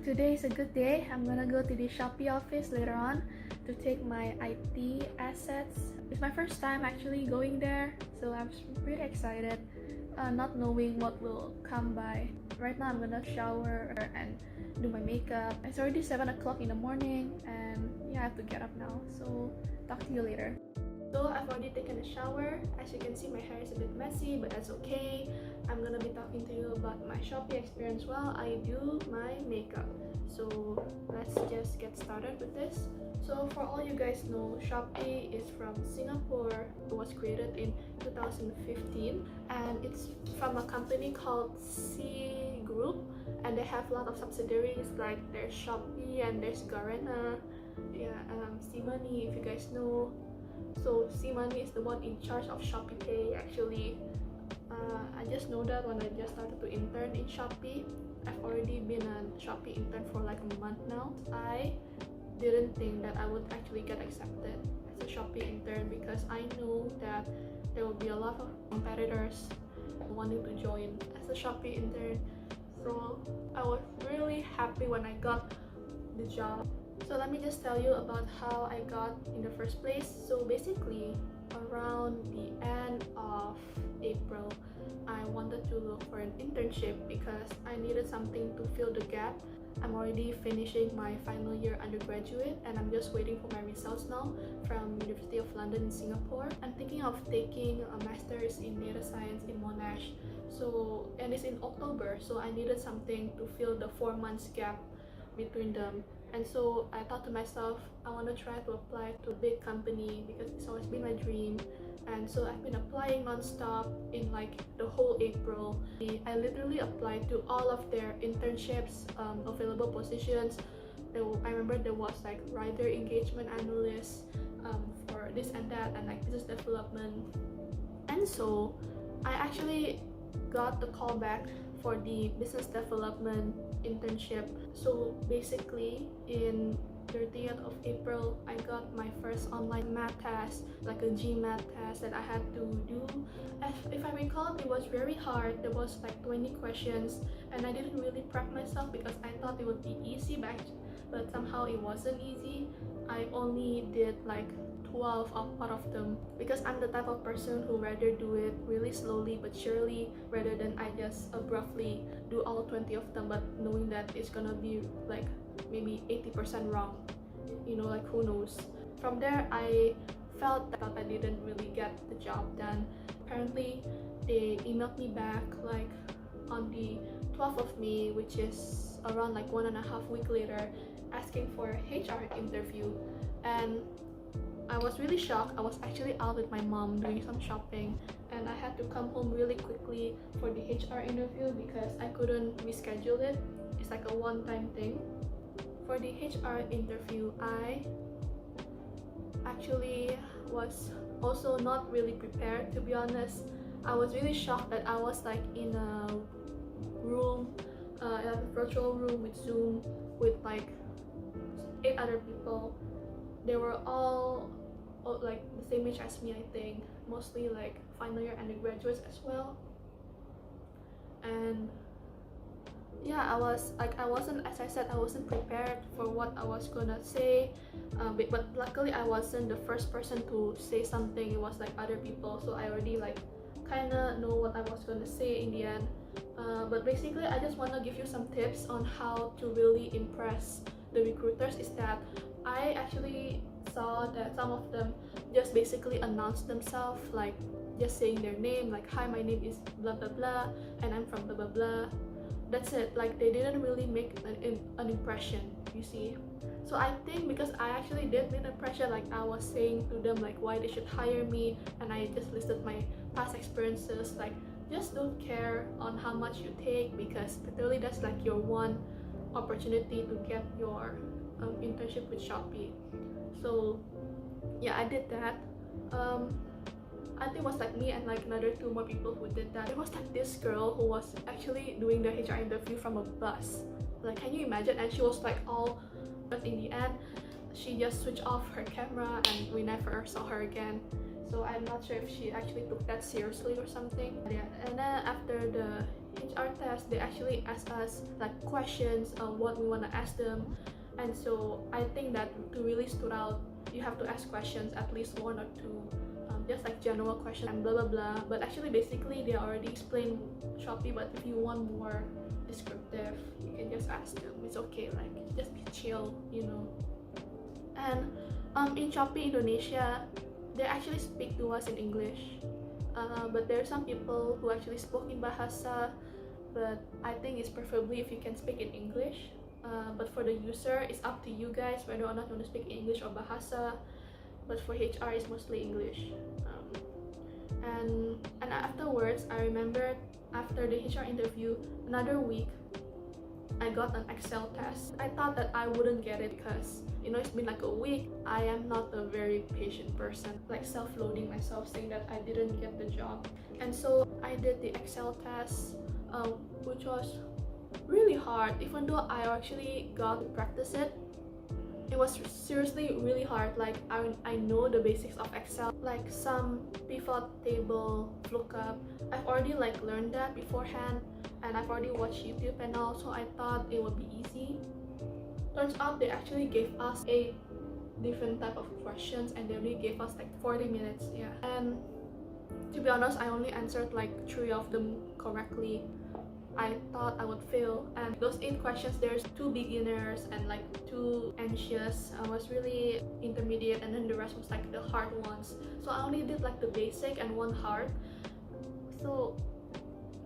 today is a good day. I'm gonna go to the Shopee office later on to take my IT assets. It's my first time actually going there, so I'm pretty excited, not knowing what will come by. Right now I'm gonna shower and do my makeup. It's already 7 o'clock in the morning and yeah, I have to get up now, so talk to you later. So I've already taken a shower. As you can see, my hair is a bit messy, but that's okay. I'm gonna be talking to you about my Shopee experience while I do my makeup. So let's just get started with this. So for all you guys know, Shopee is from Singapore. It was created in 2015 and it's from a company called C Group, and they have a lot of subsidiaries like there's Shopee and there's Garena, C-Money if you guys know. So C-Money is the one in charge of Shopee Pay actually. I just know that when I just started to intern in Shopee. I've already been a Shopee intern for like a month now. I didn't think that I would actually get accepted as a Shopee intern because I know that there will be a lot of competitors wanting to join as a Shopee intern. So I was really happy when I got the job. So let me just tell you about how I got in the first place. So basically, around the end of April, I wanted to look for an internship because I needed something to fill the gap. I'm already finishing my final year undergraduate and I'm just waiting for my results now from University of London in Singapore. I'm thinking of taking a master's in data science in Monash. And it's in October, so I needed something to fill the 4 months gap between them. And so I thought to myself, I want to try to apply to a big company because it's always been my dream. And so I've been applying non-stop in like the whole April. I literally applied to all of their internships, available positions. I remember there was like writer engagement analyst, for this and that, and like business development. And so I actually got the call back for the business development internship. So basically in 30th of April, I got my first online math test, like a GMAT test that I had to do. If I recall, it was very hard. There was like 20 questions and I didn't really prep myself because I thought it would be easy, but somehow it wasn't easy. I only did like 12 out of them because I'm the type of person who rather do it really slowly but surely rather than I just abruptly do all 20 of them, but knowing that it's gonna be like maybe 80% wrong, like who knows. From there I felt that I didn't really get the job done. Apparently they emailed me back like on the 12th of May, which is around like 1.5 weeks later, asking for a HR interview. And I was really shocked. I was actually out with my mom doing some shopping and I had to come home really quickly for the HR interview because I couldn't reschedule it. It's like a one-time thing. For the HR interview, I actually was also not really prepared, to be honest. I was really shocked that I was like in a room, a virtual room with Zoom with like 8 other people. They were all like the same age as me, I think, mostly like final year undergraduates as well. And yeah, I wasn't, as I said, I wasn't prepared for what I was gonna say, but luckily I wasn't the first person to say something. It was like other people, so I already like kind of know what I was gonna say in the end. But basically I just want to give you some tips on how to really impress the recruiters. Is that I actually saw that some of them just basically announced themselves, like just saying their name, like, hi, my name is blah blah blah and I'm from blah blah blah. That's it. Like they didn't really make an impression, you see. So I think because I actually did make an impression, like I was saying to them like why they should hire me, and I just listed my past experiences, like just don't care on how much you take because literally that's like your one opportunity to get your internship with Shopee. So yeah, I did that. I think it was like me and like another 2 more people who did that. There was like this girl who was actually doing the HR interview from a bus. Like, can you imagine? And she was like all, but in the end she just switched off her camera and we never saw her again. so I'm not sure if she actually took that seriously or something. Yeah. And then after the HR test, they actually asked us like questions of what we want to ask them, and so I think that to really stood out, you have to ask questions, at least one or two, just like general questions and blah blah blah. But actually basically they already explained Shopee, but if you want more descriptive, you can just ask them. It's okay, like just be chill, you know. And in Shopee Indonesia, they actually speak to us in English, but there are some people who actually spoke in Bahasa, but I think it's preferably if you can speak in English. But for the user, it's up to you guys whether or not you want to speak English or Bahasa, but for HR it's mostly English. And afterwards, I remember after the HR interview, another week, I got an Excel test. I thought that I wouldn't get it because, you know, it's been like a week. I am not a very patient person, like self-loading myself saying that I didn't get the job. And so I did the Excel test, which was really hard. Even though I actually got to practice it, it was seriously really hard. Like I know the basics of Excel, like some pivot table, lookup. I've already like learned that beforehand, and I've already watched YouTube and all, so I thought it would be easy. Turns out they actually gave us 8 different type of questions, and they only gave us like 40 minutes. Yeah, and to be honest, I only answered like 3 of them correctly. I thought I would fail, and those 8 questions, there's 2 beginners and like 2 anxious. I was really intermediate, and then the rest was like the hard ones. So I only did like the basic and 1 hard. So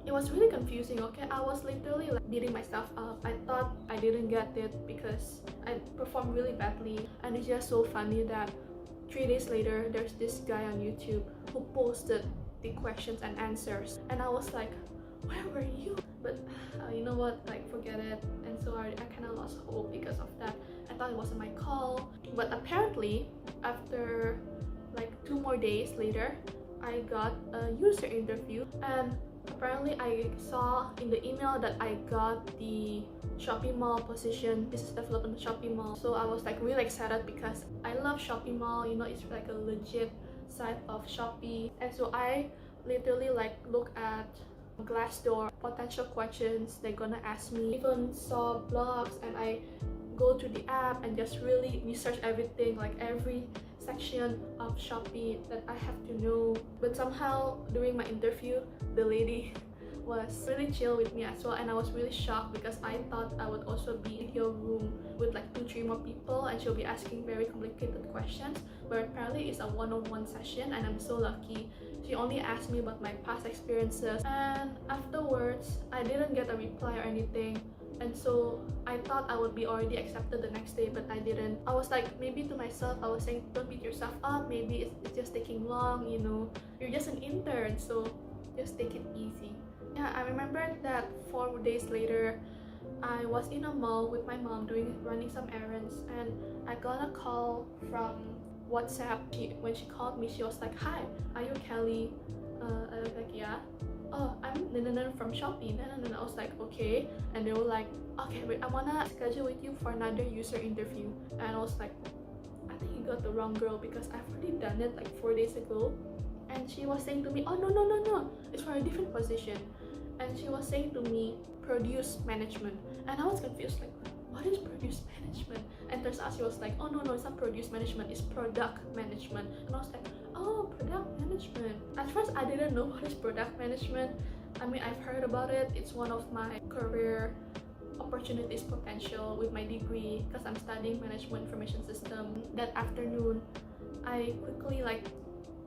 it was really confusing. Okay, I was literally like beating myself up. I thought I didn't get it because I performed really badly, and it's just so funny that 3 days later, there's this guy on YouTube who posted the questions and answers, and I was like, where were you? But you know what, like forget it. And so I kind of lost hope because of that. I thought it wasn't my call, but apparently after like 2 more days later, I got a user interview, and apparently I saw in the email that I got the Shopee Mall position, business development Shopee Mall. So I was like really excited because I love Shopee Mall, you know, it's like a legit side of Shopee. And so I literally like look at Glassdoor, potential questions they're gonna ask me. Even saw blogs, and I go to the app and just really research everything, like every section of Shopee that I have to know. But somehow during my interview, the lady was really chill with me as well, and I was really shocked because I thought I would also be in your room with like 2-3 more people, and she'll be asking very complicated questions, but apparently it's a one-on-one session, and I'm so lucky. She only asked me about my past experiences, and afterwards I didn't get a reply or anything. And so I thought I would be already accepted the next day, but I didn't. I was like, maybe to myself, I was saying, don't beat yourself up, maybe it's just taking long, you know, you're just an intern, so just take it easy. Yeah, I remember that 4 days later, I was in a mall with my mom running some errands, and I got a call from WhatsApp. When she called me, she was like, hi, are you Kelly? I was like, yeah. Oh, I'm from Shopee. I was like, okay. And they were like, okay, wait, I wanna schedule with you for another user interview. And I was like, I think you got the wrong girl because I've already done it like 4 days ago. And she was saying to me, oh no, it's for a different position. And she was saying to me, produce management. And I was confused, like, what is produce management? And turns out she was like, oh no, it's not produce management, it's product management. And I was like, oh, product management. At first I didn't know what is product management. I mean, I've heard about it. It's one of my career opportunities potential with my degree because I'm studying management information system. That afternoon, I quickly like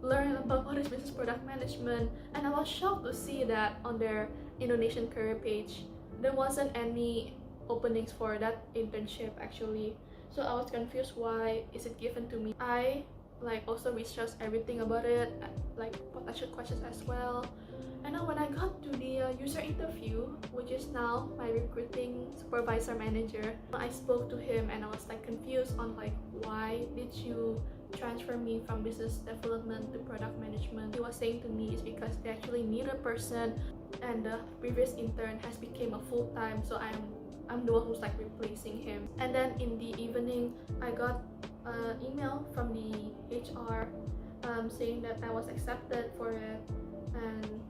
learned about what is business product management, and I was shocked to see that on their Indonesian career page there wasn't any openings for that internship actually. So I was confused, why is it given to me? I like also researched everything about it, like potential questions as well. And then when I got to the user interview, which is now my recruiting supervisor manager, I spoke to him and I was like confused on like, why did you transfer me from business development to product management? He was saying to me it's because they actually need a person, and the previous intern has become a full-time, so I'm the one who's like replacing him. And then in the evening, I got an email from the HR saying that I was accepted for it, and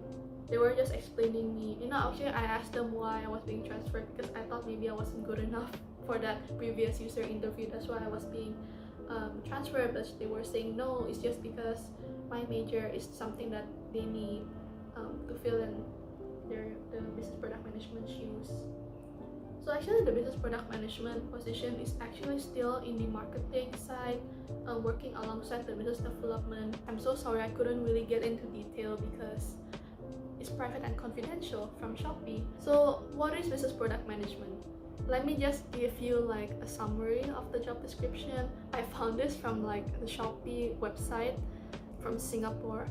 they were just explaining me. Actually I asked them why I was being transferred because I thought maybe I wasn't good enough for that previous user interview. That's why I was being transferred, but they were saying no, it's just because my major is something that they need to fill in the business product management shoes. So actually the business product management position is actually still in the marketing side, working alongside the business development. I'm so sorry I couldn't really get into detail because it's private and confidential from Shopee. So what is business product management? Let me just give you like a summary of the job description. I found this from like the Shopee website from Singapore.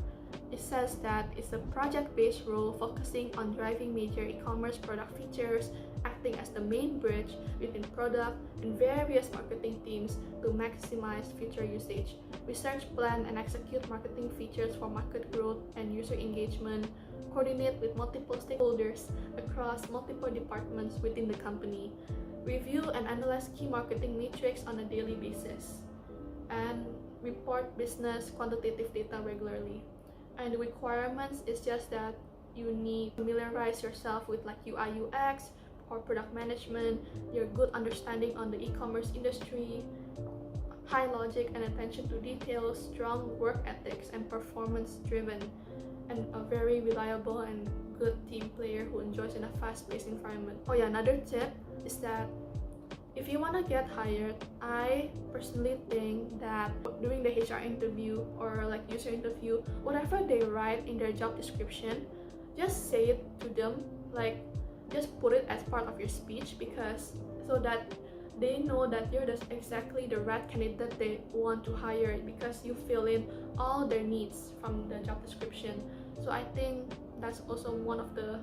It says that it's a project-based role focusing on driving major e-commerce product features, acting as the main bridge between product and various marketing teams to maximize feature usage, research, plan, and execute marketing features for market growth and user engagement, coordinate with multiple stakeholders across multiple departments within the company, review and analyze key marketing metrics on a daily basis, and report business quantitative data regularly. And the requirements is just that you need to familiarize yourself with like UI UX or product management, your good understanding on the e-commerce industry, high logic and attention to details, strong work ethics and performance driven, and a very reliable and good team player who enjoys in a fast-paced environment. Oh yeah, another tip is that if you want to get hired, I personally think that during the HR interview or like user interview, whatever they write in their job description, just say it to them, like just put it as part of your speech, because so that they know that you're just exactly the right candidate they want to hire, because you fill in all their needs from the job description. So I think that's also one of the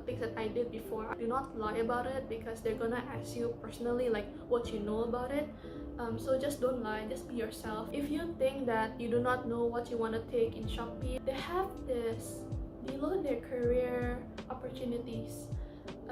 things that I did before. Do not lie about it, because they're gonna ask you personally like what you know about it. So just don't lie, just be yourself. If you think that you do not know what you want to take in Shopee, they have this below their career opportunities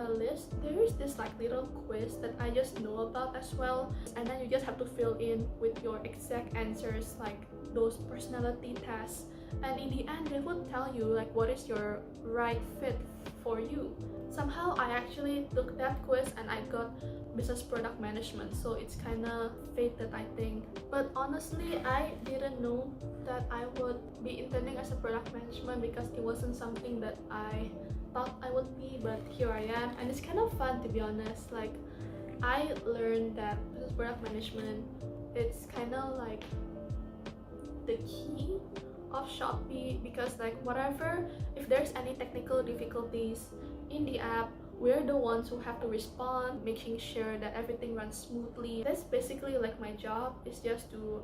list. There is this like little quiz that I just know about as well, and then you just have to fill in with your exact answers, like those personality tests, and in the end they would tell you like what is your right fit for you. Somehow I actually took that quiz and I got business product management, so it's kind of fated, I think. But honestly, I didn't know that I would be interning as a product management because it wasn't something that I thought I would be, but here I am, and it's kind of fun, to be honest. Like, I learned that business product management, it's kind of like the key of Shopee, because like whatever, if there's any technical difficulties in the app, we're the ones who have to respond, making sure that everything runs smoothly. That's basically like my job, is just to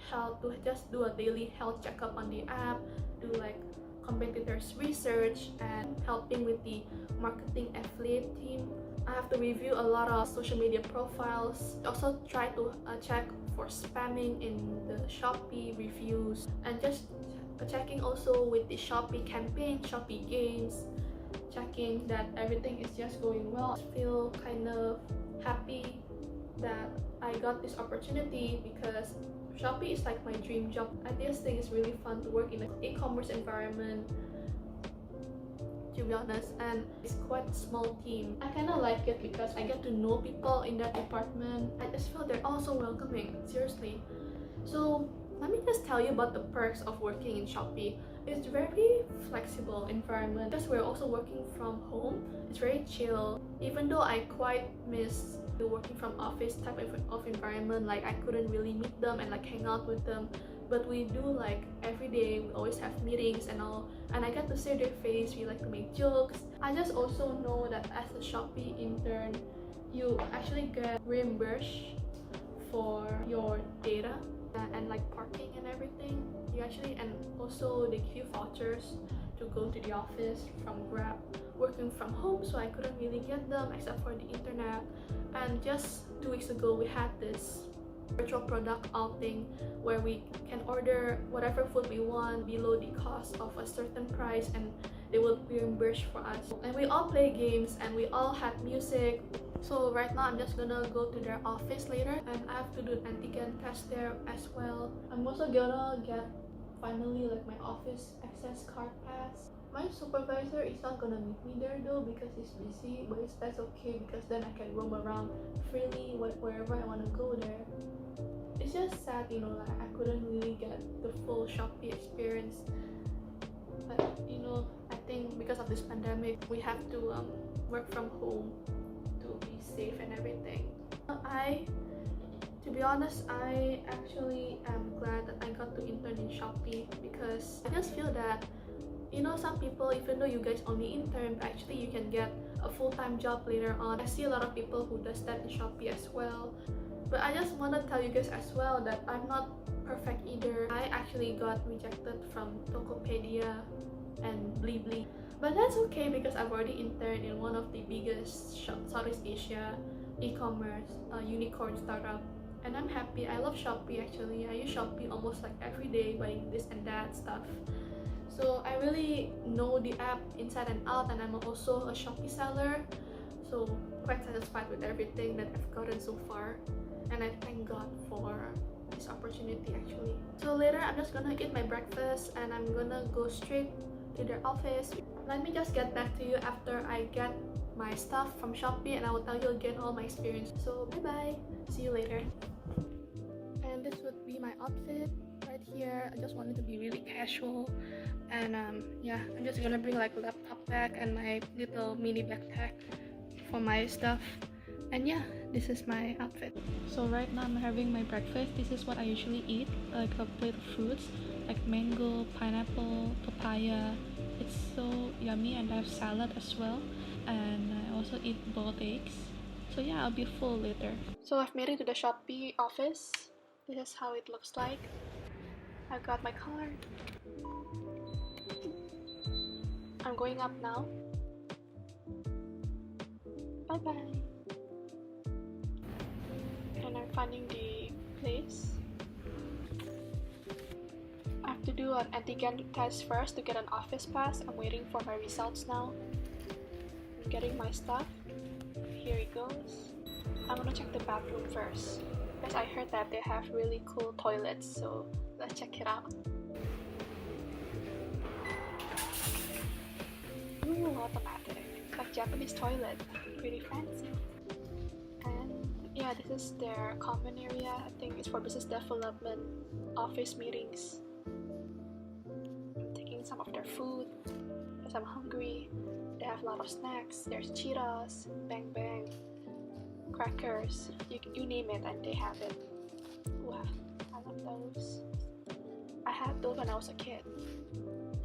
help, to just do a daily health checkup on the app, do like competitors research, and helping with the marketing affiliate team. I have to review a lot of social media profiles, also try to check for spamming in the Shopee reviews, and just checking also with the Shopee campaign, Shopee games, checking that everything is just going well. I feel kind of happy that I got this opportunity, because Shopee is like my dream job. I just think it's really fun to work in an e-commerce environment, to be honest, and it's quite a small team. I kind of like it because I get to know people in that department. I just feel they're also welcoming, seriously. So let me just tell you about the perks of working in Shopee. It's very flexible environment because we're also working from home. It's very chill, even though I quite miss the working from office type of environment. Like, I couldn't really meet them and like hang out with them, but we do like every day. We always have meetings and all, and I get to see their face. We like to make jokes. I just also know that as a Shopee intern, you actually get reimbursed for your data and like parking and everything. You actually, and also they give you vouchers to go to the office from Grab. Working from home, so I couldn't really get them except for the internet. And just 2 weeks ago, we had this virtual product outing where we can order whatever food we want below the cost of a certain price, and they will reimburse for us. And we all play games and we all had music. So right now I'm just gonna go to their office later, and I have to do an antigen test there as well. I'm also gonna get finally like my office access card pass. My supervisor is not gonna meet me there though because he's busy, but that's okay because then I can roam around freely wherever I want to go there. It's just sad, you know, like I couldn't really get the full Shopee experience. But you know, I think because of this pandemic, we have to work from home to be safe and everything. To be honest, I actually am glad that I got to intern in Shopee because I just feel that, you know, some people, even though you guys only intern, but actually you can get a full-time job later on. I see a lot of people who does that in Shopee as well. But I just want to tell you guys as well that I'm not perfect either. I actually got rejected from Tokopedia and Blibli. But that's okay because I've already interned in one of the biggest Southeast Asia e-commerce unicorn startup. And I'm happy. I love Shopee actually. I use Shopee almost like every day buying this and that stuff. So I really know the app inside and out, and I'm also a Shopee seller. So quite satisfied with everything that I've gotten so far. And I thank God for this opportunity actually. So later I'm just gonna eat my breakfast and I'm gonna go straight to their office. Let me just get back to you after I get my stuff from Shopee and I will tell you again all my experience. So bye bye, see you later. And this would be my outfit right here. I just wanted to be really casual, and yeah, I'm just gonna bring like a laptop bag and my little mini backpack for my stuff. And yeah, this is my outfit. So right now I'm having my breakfast. This is what I usually eat, like a plate of fruits like mango, pineapple, papaya. It's so yummy, and I have salad as well, and I also eat boiled eggs. So yeah, I'll be full later. So I've made it to the Shopee office. This is how it looks like. I've got my card. I'm going up now. Bye bye. And I'm finding the place. I have to do an antigen test first to get an office pass. I'm waiting for my results now. I'm getting my stuff. Here it goes. I'm gonna check the bathroom first because I heard that they have really cool toilets, so let's check it out. Ooh, automatic, like Japanese toilet, pretty fancy. And yeah, this is their common area. I think it's for business development, office meetings. I'm taking some of their food because I'm hungry. They have a lot of snacks. There's Cheetos, Bang Bang, crackers, you name it and they have it. Wow, I love those. I had those when I was a kid.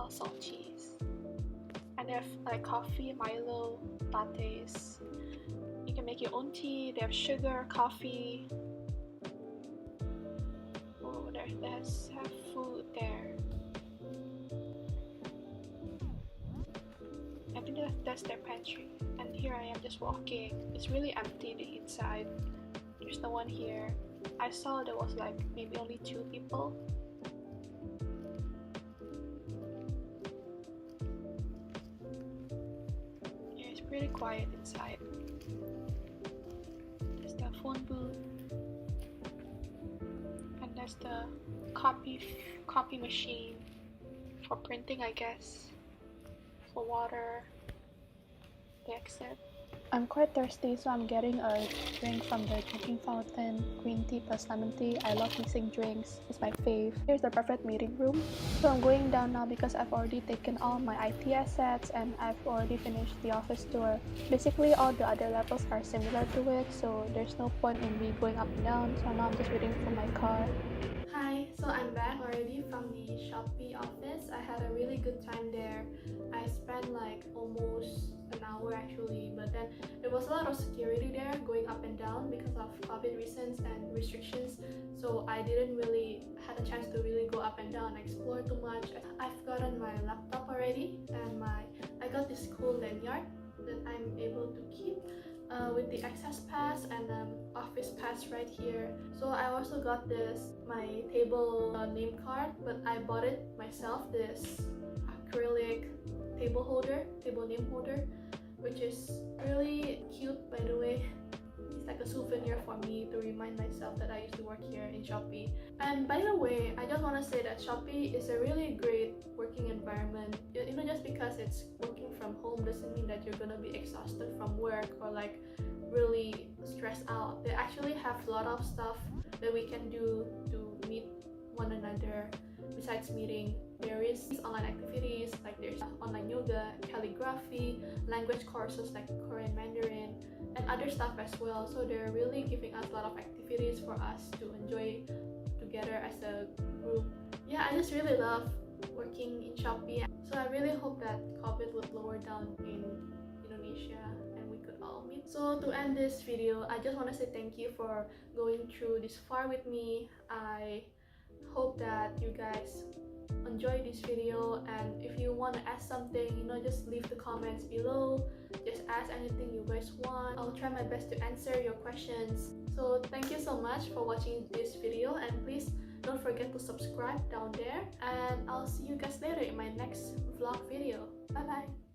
Also cheese. And they have like coffee, Milo, lattes. You can make your own tea. They have sugar, coffee. Oh, there's have food there. I think that's their pantry. And here I am just walking. It's really empty the inside. There's no one here. I saw there was like maybe only 2 people. Yeah, it's pretty quiet inside. There's the phone booth. And there's the copy machine for printing, I guess. For water. The exit. I'm quite thirsty, so I'm getting a drink from the drinking fountain, green tea plus lemon tea. I love mixing drinks, it's my fave. Here's the perfect meeting room. So I'm going down now because I've already taken all my IT assets and I've already finished the office tour. Basically all the other levels are similar to it, so there's no point in me going up and down, so now I'm just waiting for my car. Hi, so I'm back already from the Shopee office. I had a really good time there. I spent like almost an hour actually, but then there was a lot of security there going up and down because of COVID reasons and restrictions, so I didn't really had a chance to really go up and down and explore too much. I've gotten my laptop already, and I got this cool lanyard that I'm able to keep with the access pass and office pass right here. So I also got my table name card, but I bought it myself, this acrylic table name holder, which is really cute by the way. It's like a souvenir for me to remind myself that I used to work here in Shopee. And by the way, I just want to say that Shopee is a really great working environment. You know, just because it's working from home doesn't mean that you're gonna be exhausted from work or like really stressed out. They actually have a lot of stuff that we can do to meet one another. Besides meeting, there is online activities, like there's online yoga, calligraphy, language courses like Korean Mandarin, and other stuff as well. So they're really giving us a lot of activities for us to enjoy together as a group. Yeah, I just really love working in Shopee. So I really hope that COVID would lower down in Indonesia and we could all meet. So to end this video, I just want to say thank you for going through this far with me. I hope that you guys enjoy this video, and if you want to ask something, you know, just leave the comments below. Just ask anything you guys want. I'll try my best to answer your questions. So thank you so much for watching this video, and please don't forget to subscribe down there, and I'll see you guys later in my next vlog video. Bye bye.